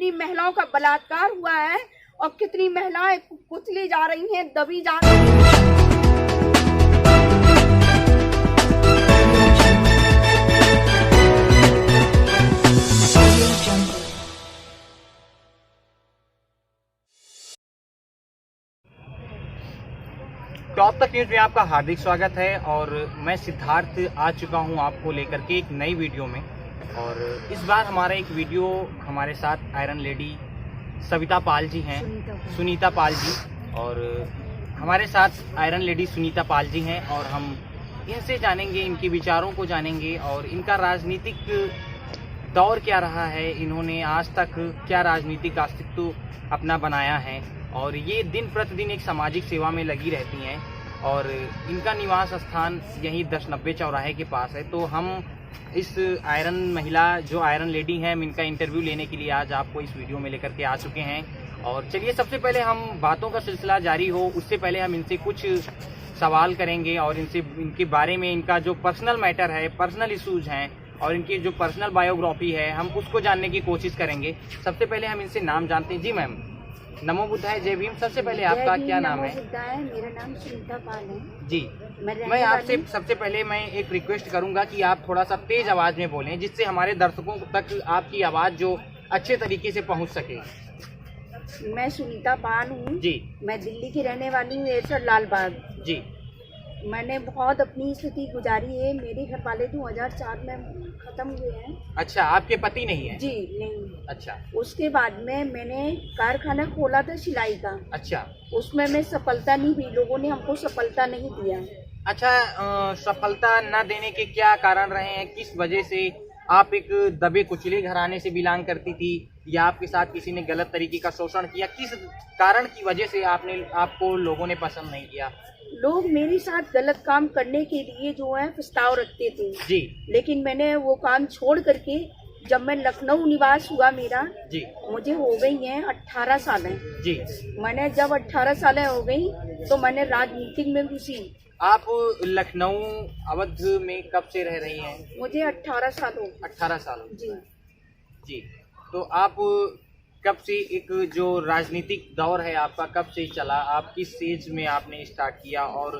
कितनी महिलाओं का बलात्कार हुआ है और कितनी महिलाएं कुचली जा रही हैं, दबी जा रही हैं। टॉप तक न्यूज में आपका हार्दिक स्वागत है और मैं सिद्धार्थ आ चुका हूं आपको लेकर के एक नई वीडियो में। और इस बार हमारा एक वीडियो हमारे साथ आयरन लेडी सविता पाल जी हैं, सुनीता पाल जी, और हमारे साथ आयरन लेडी सुनीता पाल जी हैं और हम इनसे जानेंगे, इनके विचारों को जानेंगे और इनका राजनीतिक दौर क्या रहा है, इन्होंने आज तक क्या राजनीतिक अस्तित्व अपना बनाया है। और ये दिन प्रतिदिन एक सामाजिक सेवा में लगी रहती हैं और इनका निवास स्थान यही 1090 चौराहे के पास है। तो हम इस आयरन महिला जो आयरन लेडी हैं, इनका इंटरव्यू लेने के लिए आज आपको इस वीडियो में लेकर के आ चुके हैं। और चलिए सबसे पहले हम बातों का सिलसिला जारी हो उससे पहले हम इनसे कुछ सवाल करेंगे और इनके बारे में, इनका जो पर्सनल मैटर है, पर्सनल इशूज़ हैं और इनकी जो पर्सनल बायोग्राफी है, हम उसको जानने की कोशिश करेंगे। सबसे पहले हम इनसे नाम जानते हैं। जी मैम, नमो बुद्धाय, जय भीम। सबसे पहले आपका क्या नाम है? मेरा नाम सुनीता पाल है जी। मैं आपसे सबसे पहले मैं एक रिक्वेस्ट करूंगा कि आप थोड़ा सा तेज आवाज में बोलें जिससे हमारे दर्शकों तक आपकी आवाज जो अच्छे तरीके से पहुंच सके। मैं सुनीता पाल हूँ जी। मैं दिल्ली की रहने वाली हूँ, एरसर लालबाग जी। मैंने बहुत अपनी स्थिति गुजारी है। मेरे घर वाले 2004 में खत्म हुए हैं। अच्छा, आपके पति नहीं है? जी नहीं। अच्छा। उसके बाद में मैंने कारखाना खोला था सिलाई का। अच्छा। उसमें मैं सफलता नहीं हुई, लोगों ने हमको सफलता नहीं दिया। अच्छा, सफलता न देने के क्या कारण रहे हैं? किस वजह से? आप एक दबे कुचले घराने से बिलोंग करती थी या आपके साथ किसी ने गलत तरीके का शोषण किया? किस कारण की वजह से आपको लोगों ने पसंद नहीं किया? लोग मेरे साथ गलत काम करने के लिए जो है प्रस्ताव रखते थे जी, लेकिन मैंने वो काम छोड़ करके जब मैं लखनऊ निवास हुआ मेरा जी, मुझे हो गई हैं 18 सालें जी। मैंने जब 18 सालें हो गई तो मैंने राजनीतिक में घुसी। आप लखनऊ अवध में कब से रह रही हैं? मुझे 18 साल हो। 18 साल जी जी। तो आप कब से, एक जो राजनीतिक दौर है आपका कब से चला? आप किस एज में आपने स्टार्ट किया और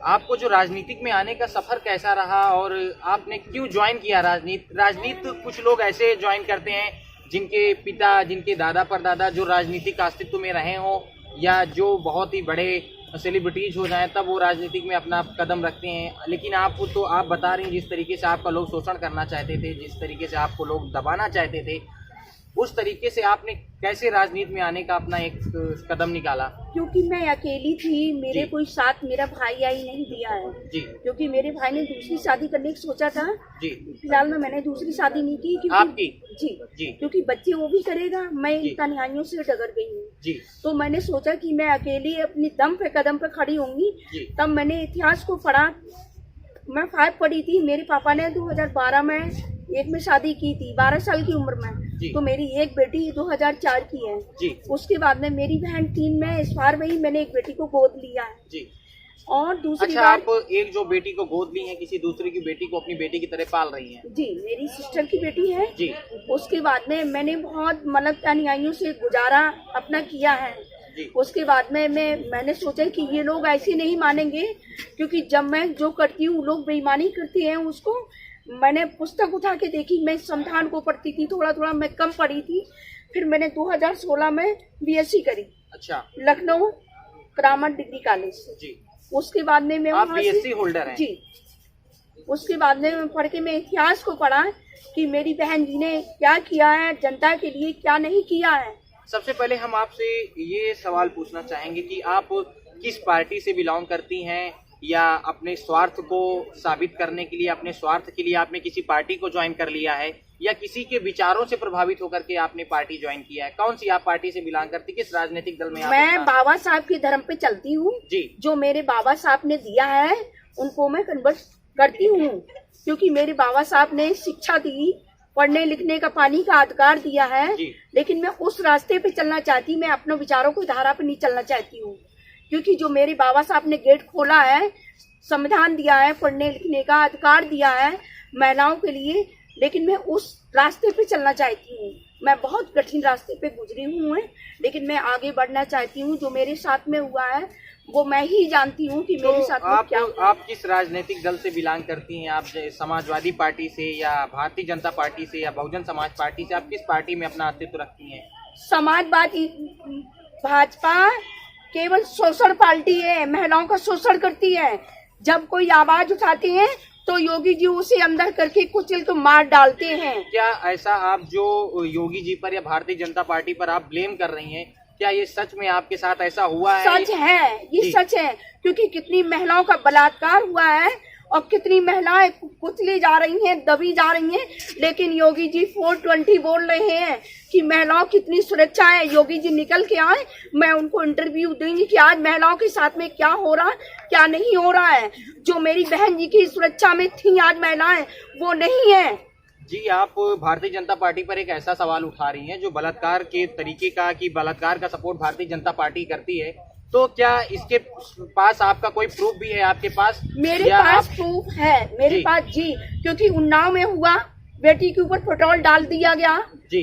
आपको जो राजनीतिक में आने का सफर कैसा रहा और आपने क्यों ज्वाइन किया राजनीति? कुछ लोग ऐसे ज्वाइन करते हैं जिनके पिता, जिनके दादा परदादा जो राजनीतिक अस्तित्व में रहे हों या जो बहुत ही बड़े सेलिब्रिटीज हो जाएं तब वो राजनीतिक में अपना कदम रखते हैं। लेकिन आप बता रही हैं जिस तरीके से आपका लोग शोषण करना चाहते थे, जिस तरीके से आपको लोग दबाना चाहते थे, उस तरीके से आपने कैसे राजनीति में आने का अपना एक कदम निकाला? क्योंकि मैं अकेली थी, मेरे कोई साथ मेरा भाई आई नहीं दिया है जी, क्योंकि मेरे भाई ने दूसरी शादी करने की सोचा था जी। फिलहाल में मैंने दूसरी शादी नहीं की क्योंकि आपकी जी जी, क्योंकि बच्चे वो भी करेगा, मैं इन तन्हाइयों से डगर गई हूँ जी। तो मैंने सोचा कि मैं अकेली अपनी दम पे कदम पे खड़ी होंगी। तब मैंने इतिहास को पढ़ा। मैं 5 पढ़ी थी। मेरे पापा ने 2012 में एक में शादी की थी, 12 साल की उम्र में। तो मेरी एक बेटी 2004 की है जी। उसके बाद में मेरी बहन 3 में, इस बार में ही मैंने एक बेटी को गोद लिया है जी। और दूसरी बार आप एक जो बेटी को गोद ली है, किसी दूसरे की बेटी को अपनी बेटी की तरह पाल रही हैं जी। मेरी सिस्टर की बेटी है जी। उसके बाद में मैंने बहुत मतलब अन्यायों से गुजारा अपना किया है जी। उसके बाद में मैंने सोचा कि ये लोग ऐसे नहीं मानेंगे, क्योंकि जब मैं जो करती हूँ लोग बेईमानी करते हैं उसको। मैंने पुस्तक उठा के देखी, मैं संविधान को पढ़ती थी, थोड़ा थोड़ा मैं कम पढ़ी थी। फिर मैंने 2016 में बीएससी करी। अच्छा। लखनऊ ग्रामर डिग्री कॉलेज से जी। उसके बाद में मैं आप बीएससी होल्डर हैं जी। उसके बाद में पढ़ के मैं इतिहास को पढ़ा कि मेरी बहन जी ने क्या किया है जनता के लिए, क्या नहीं किया है। सबसे पहले हम आपसे ये सवाल पूछना चाहेंगे कि आप किस पार्टी से बिलोंग करती हैं या अपने स्वार्थ को साबित करने के लिए, अपने स्वार्थ के लिए आपने किसी पार्टी को ज्वाइन कर लिया है या किसी के विचारों से प्रभावित होकर के आपने पार्टी ज्वाइन किया है? कौन सी आप पार्टी से बिलोंग करती, किस राजनीतिक दल में आप? मैं बाबा साहब के धर्म पे चलती हूँ जी। जो मेरे बाबा साहब ने दिया है उनको मैं कन्वर्ट करती हूँ, क्योंकि मेरे बाबा साहब ने शिक्षा दी, पढ़ने लिखने का, पानी का अधिकार दिया है। लेकिन मैं उस रास्ते पे चलना चाहती, मैं अपने विचारों को धारा पे नहीं चलना चाहती हूँ, क्योंकि जो मेरे बाबा साहब ने गेट खोला है, संविधान दिया है, पढ़ने लिखने का अधिकार दिया है महिलाओं के लिए, लेकिन मैं उस रास्ते पे चलना चाहती हूँ। मैं बहुत कठिन रास्ते पे गुजरी हूँ, लेकिन मैं आगे बढ़ना चाहती हूँ। जो मेरे साथ में हुआ है वो मैं ही जानती हूँ कि मेरे साथ में क्या हुआ। आप किस राजनीतिक दल से बिलोंग करती हैं? आप समाजवादी पार्टी से या भारतीय जनता पार्टी से या बहुजन समाज पार्टी से? आप किस पार्टी में अपना अस्तित्व रखती हैं? समाजवादी, भाजपा केवल शोषण पार्टी है, महिलाओं का शोषण करती है। जब कोई आवाज उठाती है तो योगी जी उसे अंदर करके कुचल को मार डालते हैं। क्या ऐसा आप जो योगी जी पर या भारतीय जनता पार्टी पर आप ब्लेम कर रही हैं, क्या ये सच में आपके साथ ऐसा हुआ है? सच है, ये सच है, क्योंकि कितनी महिलाओं का बलात्कार हुआ है और कितनी महिलाएं कुचली जा रही हैं, दबी जा रही हैं, लेकिन योगी जी 420 बोल रहे हैं कि महिलाओं कितनी सुरक्षा है। योगी जी निकल के आए, मैं उनको इंटरव्यू दूंगी कि आज महिलाओं के साथ में क्या हो रहा है, क्या नहीं हो रहा है। जो मेरी बहन जी की सुरक्षा में थी आज महिलाएं, वो नहीं है। जी, आप भारतीय जनता पार्टी पर एक ऐसा सवाल उठा रही हैं जो बलात्कार के तरीके का, कि बलात्कार का सपोर्ट भारतीय जनता पार्टी करती है, तो क्या इसके पास आपका कोई प्रूफ भी है आपके पास? मेरे पास प्रूफ है, मेरे पास जी, क्योंकि उन्नाव में हुआ, बेटी के ऊपर पेट्रोल डाल दिया गया,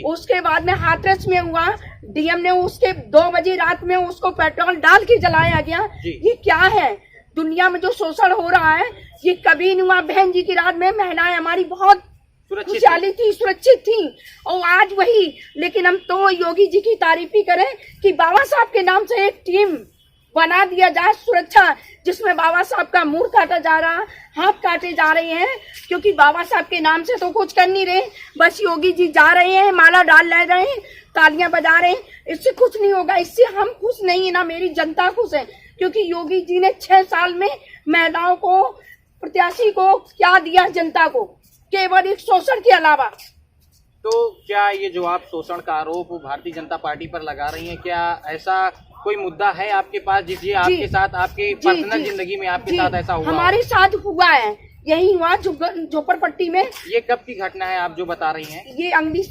उसके बाद में हाथरस में हुआ, डीएम ने उसके 2 बजे रात में उसको पेट्रोल डाल के जलाया गया। ये क्या है? दुनिया में जो शोषण हो रहा है ये कभी नहीं हुआ। बहन जी की रात में महिलाएं हमारी बहुत खुशहाली थी, सुरक्षित थी, और आज वही। लेकिन हम तो योगी जी की तारीफ ही करें कि बाबा साहब के नाम से एक टीम बना दिया जाए सुरक्षा, जिसमें बाबा साहब का मुंह काटा जा रहा, हाथ काटे जा रहे हैं, क्योंकि बाबा साहब के नाम से तो कुछ कर नहीं रहे। बस योगी जी जा रहे हैं, माला डाल ले रहे हैं, तालियां बजा रहे हैं, इससे कुछ नहीं होगा। इससे हम खुश नहीं है, ना मेरी जनता खुश है, क्योंकि योगी जी ने 6 साल में महिलाओं को, प्रत्याशी को क्या दिया जनता को? केवल एक शोषण के अलावा। तो क्या ये जो आप शोषण का आरोप भारतीय जनता पार्टी पर लगा रही हैं, क्या ऐसा कोई मुद्दा है आपके पास जिससे आपके साथ, आपके पर्सनल जिंदगी में आपके साथ ऐसा हुआ? हमारे साथ हुआ है, यही हुआ झोपड़पट्टी में। ये कब की घटना है आप जो बता रही हैं? ये अगली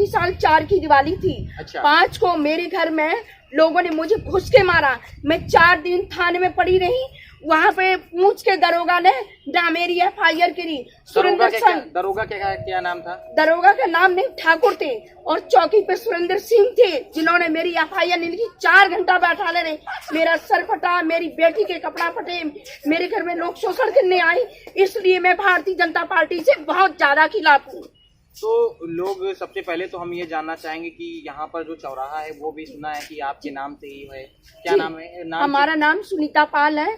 साल 4 की दिवाली थी। अच्छा। 5 को मेरे घर में लोगों ने मुझे घुस के मारा। मैं 4 दिन थाने में पड़ी रही, वहाँ पे पूछ के दरोगा ने मेरी FIR करी। सुरेंद्र सिंह, दरोगा क्या नाम था? दरोगा का नाम नहीं, ठाकुर थे, और चौकी पे सुरेंद्र सिंह थे, जिन्होंने मेरी FIR नहीं लिखी। 4 घंटा बैठा ले रहे, मेरा सर फटा, मेरी बेटी के कपड़ा फटे, मेरे घर में लोग शोषण करने आए। इसलिए मैं भारतीय जनता पार्टी से बहुत ज्यादा खिलाफ हूँ। तो लोग, सबसे पहले तो हम ये जानना चाहेंगे कि यहाँ पर जो चौराहा है वो भी सुना है कि आपके नाम से ही है, क्या नाम है? हमारा नाम सुनीता पाल है।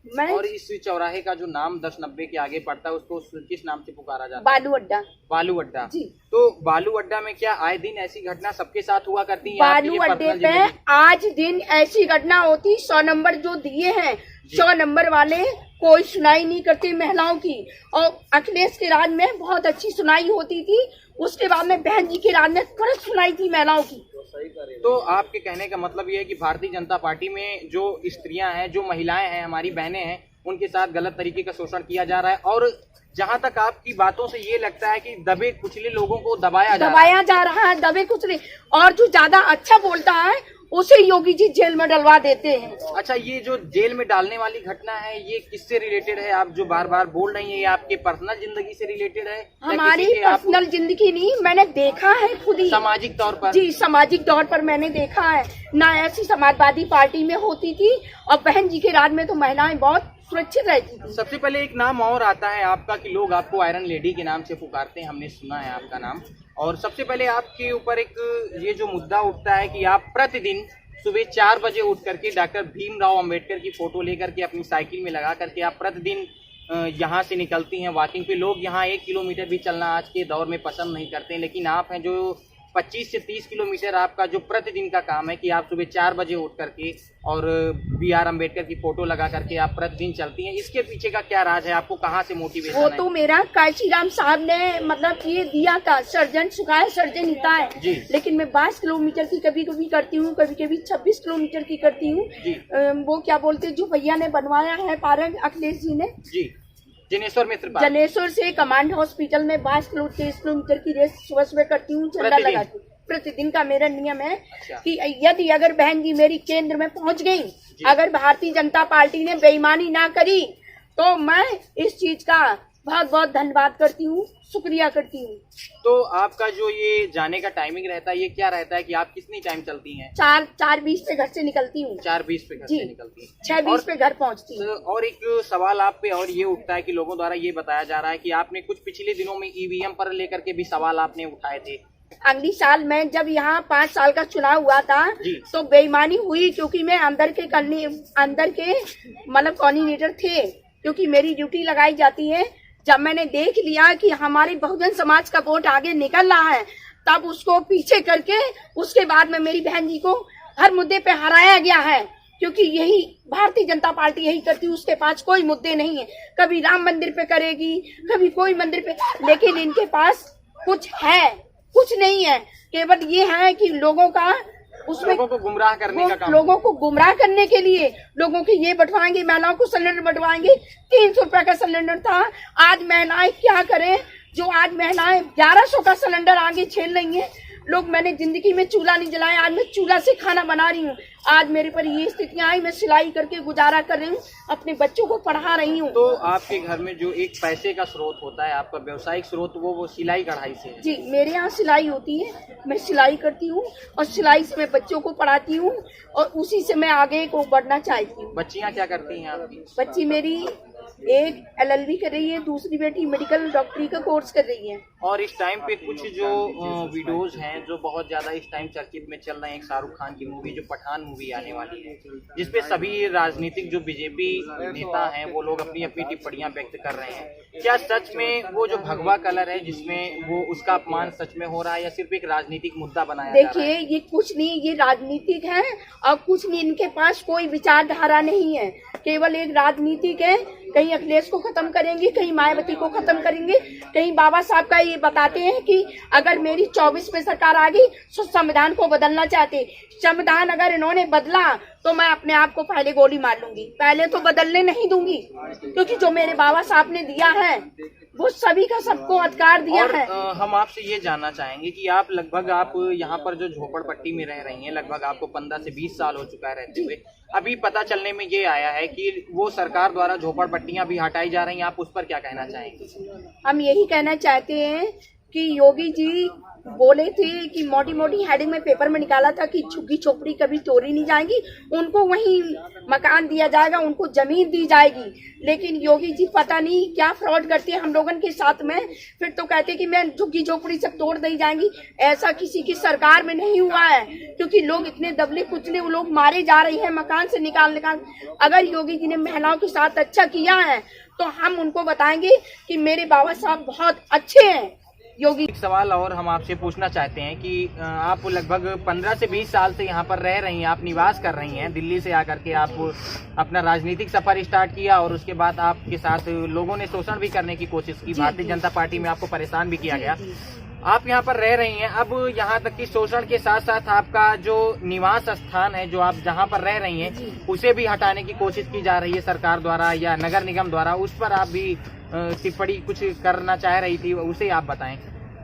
और इस चौराहे का जो नाम 1090 के आगे पड़ता है उसको किस नाम से पुकारा जाता है? बालू अड्डा। बालू अड्डा जी। तो बालू अड्डा में क्या आए दिन ऐसी घटना सबके साथ हुआ करती है? बालू अड्डे पे आज दिन ऐसी घटना होती। 100 नंबर जो दिए हैं, 100 नंबर वाले कोई सुनाई नहीं करती महिलाओं की। और अखिलेश के राज में बहुत अच्छी सुनाई होती थी, उसके बाद में बहन जी के राज में कड़क सुनाई थी महिलाओं की। तो आपके कहने का मतलब ये है कि भारतीय जनता पार्टी में जो स्त्रियां हैं, जो महिलाएं हैं, हमारी बहनें हैं, उनके साथ गलत तरीके का शोषण किया जा रहा है। और जहां तक आपकी बातों से ये लगता है कि दबे कुचले लोगों को दबाया जा रहा है, दबे कुचले। और जो ज्यादा अच्छा बोलता है उसे योगी जी जेल में डलवा देते हैं। अच्छा, ये जो जेल में डालने वाली घटना है ये किससे रिलेटेड है? आप जो बार बार बोल रही हैं, ये आपके पर्सनल जिंदगी से रिलेटेड है? हमारी पर्सनल जिंदगी नहीं, मैंने देखा है खुद ही, सामाजिक तौर पर। जी, सामाजिक तौर पर मैंने देखा है ना। ऐसी समाजवादी पार्टी में होती थी, और बहन जी के राज में तो महिलाएं बहुत सुरक्षित रहती थी। सबसे पहले एक नाम और आता है आपका कि लोग आपको आयरन लेडी के नाम से पुकारते हैं, हमने सुना है आपका नाम। और सबसे पहले आपके ऊपर एक ये जो मुद्दा उठता है कि आप प्रतिदिन सुबह 4 बजे उठ करके डॉक्टर भीमराव अंबेडकर की फोटो लेकर के अपनी साइकिल में लगा करके आप प्रतिदिन यहाँ से निकलती हैं वॉकिंग पे। लोग यहाँ 1 किलोमीटर भी चलना आज के दौर में पसंद नहीं करते, लेकिन आप हैं जो 25 से 30 किलोमीटर आपका जो प्रतिदिन का काम है कि आप सुबह 4 बजे उठ करके और BR अम्बेडकर की फोटो लगा करके आप प्रतिदिन चलती हैं। इसके पीछे का क्या राज है? आपको कहाँ से मोटिवेशन है? वो तो मेरा काशीराम साहब ने मतलब ये दिया था, सर्जन सुखाए सर्जन हिता है। लेकिन मैं 22 किलोमीटर की कभी कभी करती हूँ, कभी कभी 26 किलोमीटर की करती हूँ। वो क्या बोलते, जो भैया ने बनवाया है पार्क, अखिलेश जी ने, जनेश्वर मित्र पार्क, जनेश्वर से कमांड हॉस्पिटल में 22 किलोमीटर की रेस सुबह सुबह करती हूँ, झंडा लगाती हूँ। प्रतिदिन का मेरा नियम है कि यदि अगर बहन जी मेरी केंद्र में पहुंच गई, अगर भारतीय जनता पार्टी ने बेईमानी ना करी, तो मैं इस चीज का बहुत बहुत धन्यवाद करती हूँ, शुक्रिया करती हूँ। तो आपका जो ये जाने का टाइमिंग रहता है, ये क्या रहता है कि आप कितनी टाइम चलती हैं? 4:20 पे घर से निकलती हूँ। 4:20 पे घर से निकलती हैं। 6:20 पे घर पहुँचती हूँ। और एक सवाल आप पे और ये उठता है कि लोगों द्वारा ये बताया जा रहा है कि आपने कुछ पिछले दिनों में ईवीएम पर लेकर के भी सवाल आपने उठाए थे। अगली साल में जब यहाँ 5 साल का चुनाव हुआ था तो बेईमानी हुई, क्योंकि मैं अंदर के मतलब कोऑर्डिनेटर थे, क्योंकि मेरी ड्यूटी लगाई जाती है। जब मैंने देख लिया कि हमारे बहुजन समाज का वोट आगे निकल रहा है, तब उसको पीछे करके उसके बाद में मेरी बहन जी को हर मुद्दे पे हराया गया है, क्योंकि यही भारतीय जनता पार्टी यही करती है। उसके पास कोई मुद्दे नहीं है, कभी राम मंदिर पे करेगी, कभी कोई मंदिर पे, लेकिन इनके पास कुछ है, कुछ नहीं है। केवल ये है कि लोगों का उसमें लोगों को गुमराह करने का काम, लोगों को गुमराह करने के लिए लोगों के ये बंटवाएंगे, महिलाओं को सिलेंडर बंटवाएंगे। 300 रुपए का सिलेंडर था, आज महिलाएं क्या करें, जो आज महिलाएं 1100 का सिलेंडर आगे छेल रही हैं। लोग, मैंने जिंदगी में चूल्हा नहीं जलाया, आज मैं चूल्हा से खाना बना रही हूँ। आज मेरे पर ये स्थितियां आई, मैं सिलाई करके गुजारा कर रही हूँ, अपने बच्चों को पढ़ा रही हूँ। तो आपके घर में जो एक पैसे का स्रोत होता है, आपका व्यवसायिक स्रोत, वो सिलाई कढ़ाई से है? जी, मेरे यहाँ सिलाई होती है, मैं सिलाई करती हूँ और सिलाई से मैं बच्चों को पढ़ाती हूँ और उसी से मैं आगे को बढ़ना चाहती हूँ। बच्चियाँ क्या करती हैं आपकी? बच्ची मेरी एक LLB कर रही है, दूसरी बेटी मेडिकल डॉक्टरी का कोर्स कर रही है। और इस टाइम पे कुछ जो वीडियोज हैं जो बहुत ज्यादा इस टाइम चर्चित में चल रहे हैं, एक शाहरुख खान की मूवी, जो पठान मूवी आने वाली है, जिसपे सभी राजनीतिक जो बीजेपी नेता हैं वो लोग अपनी अपनी टिप्पणियां व्यक्त कर रहे हैं। क्या सच में वो जो भगवा कलर है जिसमें वो उसका अपमान सच में हो रहा है या सिर्फ एक राजनीतिक मुद्दा बनाया जा रहा है? देखिए, ये कुछ नहीं, ये राजनीतिक है और कुछ नहीं, इनके पास कोई विचारधारा नहीं है, केवल एक राजनीतिक है। कहीं अखिलेश को खत्म करेंगे, कहीं मायावती को खत्म करेंगे, कहीं बाबा साहब का ये बताते हैं कि अगर मेरी 24 में सरकार आ गई तो संविधान को बदलना चाहते। संविधान अगर इन्होंने बदला तो मैं अपने आप को पहले गोली मार लूंगी, पहले तो बदलने नहीं दूंगी, क्योंकि जो मेरे बाबा साहब ने दिया है वो सभी का सबको अधिकार दिया है। हम आपसे ये जानना चाहेंगे कि आप लगभग आप यहाँ पर जो झोपड़पट्टी में रह रही हैं, लगभग आपको 15 से 20 साल हो चुका है रहते हुए। अभी पता चलने में ये आया है कि वो सरकार द्वारा झोपड़पट्टियां भी हटाई जा रही हैं, आप उस पर क्या कहना चाहेंगे? हम यही कहना चाहते हैं कि योगी जी बोले थे कि मोटी मोटी हेडिंग में पेपर में निकाला था कि झुग्गी झोपड़ी कभी तोड़ी नहीं जाएंगी, उनको वहीं मकान दिया जाएगा, उनको जमीन दी जाएगी। लेकिन योगी जी पता नहीं क्या फ्रॉड करते हैं हम लोगों के साथ में, फिर तो कहते कि मैं झुग्गी झोपड़ी सब तोड़ दी जाएंगी। ऐसा किसी की सरकार में नहीं हुआ है, क्योंकि लोग इतने दबले कुचले, वो लोग मारे जा रहे हैं मकान से निकाल। अगर योगी जी ने महिलाओं के साथ अच्छा किया है तो हम उनको बताएंगे कि मेरे बाबा साहब बहुत अच्छे हैं। योगी, एक सवाल और हम आपसे पूछना चाहते हैं कि आप लगभग 15 से 20 साल से यहाँ पर रह रही हैं, आप निवास कर रही हैं, दिल्ली से आकर के आप अपना राजनीतिक सफर स्टार्ट किया और उसके बाद आपके साथ लोगों ने शोषण भी करने की कोशिश की, भारतीय जनता पार्टी में आपको परेशान भी किया गया। आप यहाँ पर रह रही हैं, अब यहाँ तक कि शोषण के साथ साथ आपका जो निवास स्थान है, जो आप जहाँ पर रह रही हैं, उसे भी हटाने की कोशिश की जा रही है सरकार द्वारा या नगर निगम द्वारा। उस पर आप भी टिप्पणी कुछ करना चाह रही थी, उसे आप बताएं।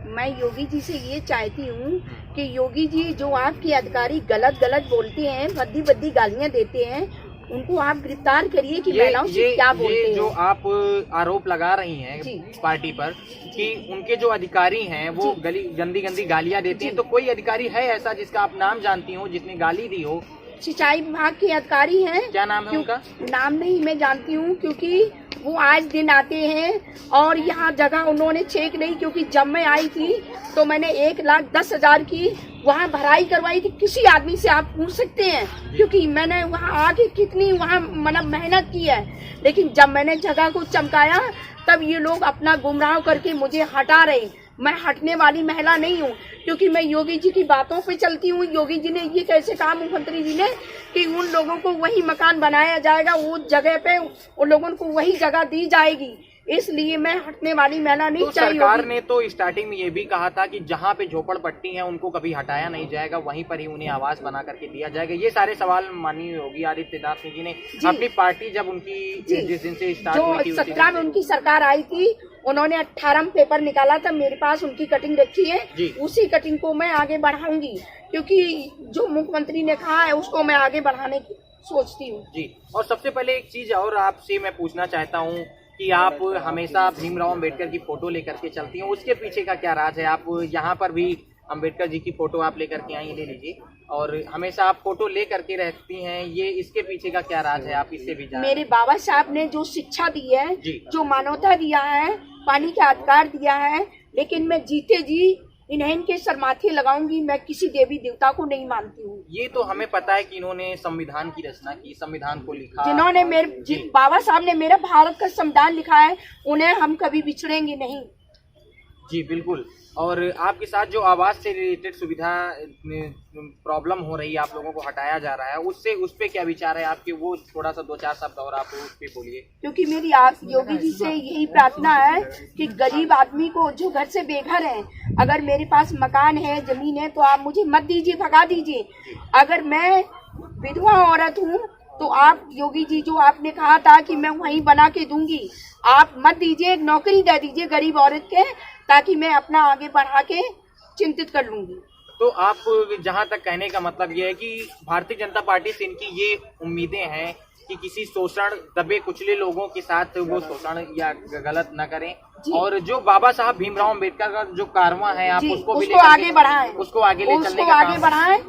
मैं योगी जी से ये चाहती हूँ कि योगी जी जो आपके अधिकारी गलत गलत बोलते हैं, भद्दी भद्दी गालियाँ देते हैं, उनको आप गिरफ्तार करिए कि महिलाओं से क्या बोलते हैं। जो आप आरोप लगा रही हैं पार्टी पर कि उनके जो अधिकारी हैं वो गंदी गंदी गालियाँ देते हैं, तो कोई अधिकारी है ऐसा जिसका आप नाम जानती हो जिसने गाली दी हो? सिंचाई विभाग के अधिकारी हैं। क्या नाम है उनका? नाम नहीं मैं जानती हूँ, क्योंकि वो आज दिन आते हैं और यहाँ जगह उन्होंने चेक नहीं, क्योंकि जब मैं आई थी तो मैंने 1,10,000 की वहाँ भराई करवाई थी। किसी आदमी से आप पूछ सकते हैं, क्योंकि मैंने वहाँ आके कितनी वहाँ मतलब मेहनत की है। लेकिन जब मैंने जगह को चमकाया तब ये लोग अपना गुमराह करके मुझे हटा रहे। मैं हटने वाली महिला नहीं हूँ, क्योंकि मैं योगी जी की बातों पे चलती हूँ। योगी जी ने ये कैसे कहा, मुख्यमंत्री जी ने, कि उन लोगों को वही मकान बनाया जाएगा, वो जगह पे उन लोगों को वही जगह दी जाएगी, इसलिए मैं हटने वाली महिला नहीं चाहिए। सरकार ने तो स्टार्टिंग में ये भी कहा था कि जहाँ पे झोपड़पट्टी है उनको कभी हटाया नहीं जाएगा, वहीं पर ही उन्हें आवास बना करके दिया जाएगा। ये सारे सवाल माननीय योगी आदित्यनाथ सिंह जी ने अपनी पार्टी जब उनकी जिस दिन से स्टार्ट हुई थी, 17 में उनकी सरकार आई थी, उन्होंने 18 में पेपर निकाला था, मेरे पास उनकी कटिंग रखी है, उसी कटिंग को मैं आगे बढ़ाऊंगी, क्योंकि जो मुख्यमंत्री ने कहा है उसको मैं आगे बढ़ाने की सोचती हूँ। जी, और सबसे पहले एक चीज और आपसे मैं पूछना चाहता हूँ कि आप हमेशा भीमराव अंबेडकर की फोटो लेकर के चलती हैं, उसके पीछे का क्या राज है? आप यहाँ पर भी अंबेडकर जी की फोटो आप लेकर के आई, ले लीजिए, और हमेशा आप फोटो ले करके रहती हैं, ये इसके पीछे का क्या राज है? आप इससे भी जान। मेरे बाबा साहब ने जो शिक्षा दी है, जो मानवता दिया है, पानी का अधिकार दिया है, लेकिन मैं जीते जी इन्हें इनके सर माथे लगाऊंगी। मैं किसी देवी देवता को नहीं मानती हूँ। ये तो हमें पता है कि इन्होंने संविधान की रचना की, संविधान को लिखा, जिन्होंने बाबा साहब ने मेरा भारत का संविधान लिखा है, उन्हें हम कभी बिछड़ेंगे नहीं। जी बिल्कुल। और आपके साथ जो आवाज से रिलेटेड सुविधा प्रॉब्लम हो रही है, आप लोगों को हटाया जा रहा है, उससे उस पे क्या विचार है आपके? वो थोड़ा सा 2-4 शब्द और आप उस पे बोलिए। क्योंकि मेरी आप योगी जी से यही प्रार्थना है कि गरीब आदमी को जो घर से बेघर है, अगर मेरे पास मकान है, जमीन है, तो आप मुझे मत दीजिए, भगा दीजिए। अगर मैं विधवा औरत हूँ तो आप योगी जी, जो आपने कहा था कि मैं वहीं बना के दूंगी, आप मत दीजिए, एक नौकरी दे दीजिए गरीब औरत के, ताकि मैं अपना आगे बढ़ा के चिंतित कर लूंगी। तो आप जहां तक कहने का मतलब ये है कि भारतीय जनता पार्टी से इनकी ये उम्मीदें हैं कि किसी शोषण, दबे कुचले लोगों के साथ वो शोषण या गलत न करें, और जो बाबा साहब भीमराव अंबेडकर का जो कारवां है, आप उसको आगे बढ़ाएं, उसको आगे ले चलने का आगे बढ़ाएं।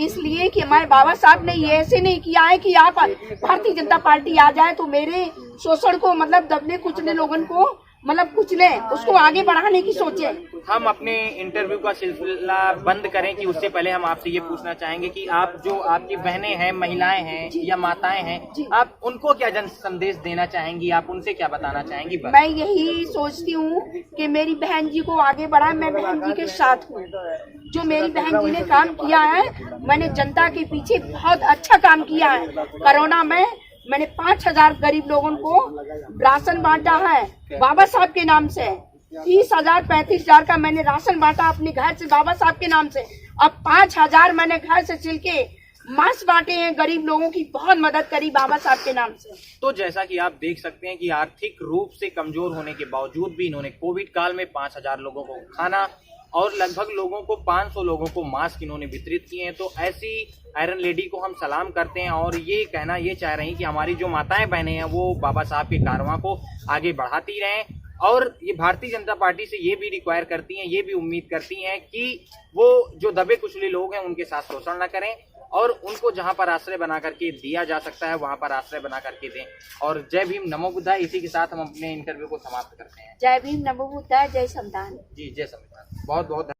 इसलिए कि हमारे बाबा साहब ने ये ऐसे नहीं किया है कि आप भारतीय जनता पार्टी आ जाए तो मेरे शोषण को, मतलब दबने कुचले लोगों को मतलब कुचले, उसको आगे बढ़ाने की सोचे। हम अपने इंटरव्यू का सिलसिला बंद करें कि उससे पहले हम आपसे ये पूछना चाहेंगे कि आप जो आपकी बहनें हैं, महिलाएं हैं या माताएं हैं, आप उनको क्या जन संदेश देना चाहेंगी? आप उनसे क्या बताना चाहेंगी? मैं यही सोचती हूँ कि मेरी बहन जी को आगे बढ़ाए। मैं बहन जी के साथ हूँ। जो मेरी बहन जी ने काम किया है, मैंने जनता के पीछे बहुत अच्छा काम किया है। कोरोना में मैंने 5000 गरीब लोगों को राशन बांटा है बाबा साहब के नाम से। 30,000 35,000 का मैंने राशन बांटा अपने घर से बाबा साहब के नाम से। अब 5,000 मैंने घर से सिल के मास्क बांटे हैं, गरीब लोगों की बहुत मदद करी बाबा साहब के नाम से। तो जैसा कि आप देख सकते हैं कि आर्थिक रूप से कमजोर होने के बावजूद भी इन्होंने कोविड काल में 5,000 लोगों को खाना और लगभग लोगों को 500 लोगों को मास्क इन्होंने वितरित किए हैं। तो ऐसी आयरन लेडी को हम सलाम करते हैं और ये कहना ये चाह रही हैं कि हमारी जो माताएं बहनें हैं वो बाबा साहब के कारवां को आगे बढ़ाती रहें, और ये भारतीय जनता पार्टी से ये भी रिक्वायर करती हैं, ये भी उम्मीद करती हैं कि वो जो दबे कुचले लोग हैं उनके साथ शोषण न करें, और उनको जहां पर आश्रय बना करके दिया जा सकता है वहां पर आश्रय बना करके दें। और जय भीम, नमो बुद्धाय। इसी के साथ हम अपने इंटरव्यू को समाप्त करते हैं। जय भीम, नमो बुद्धाय, जय संविधान। जी, जय संविधान। बहुत बहुत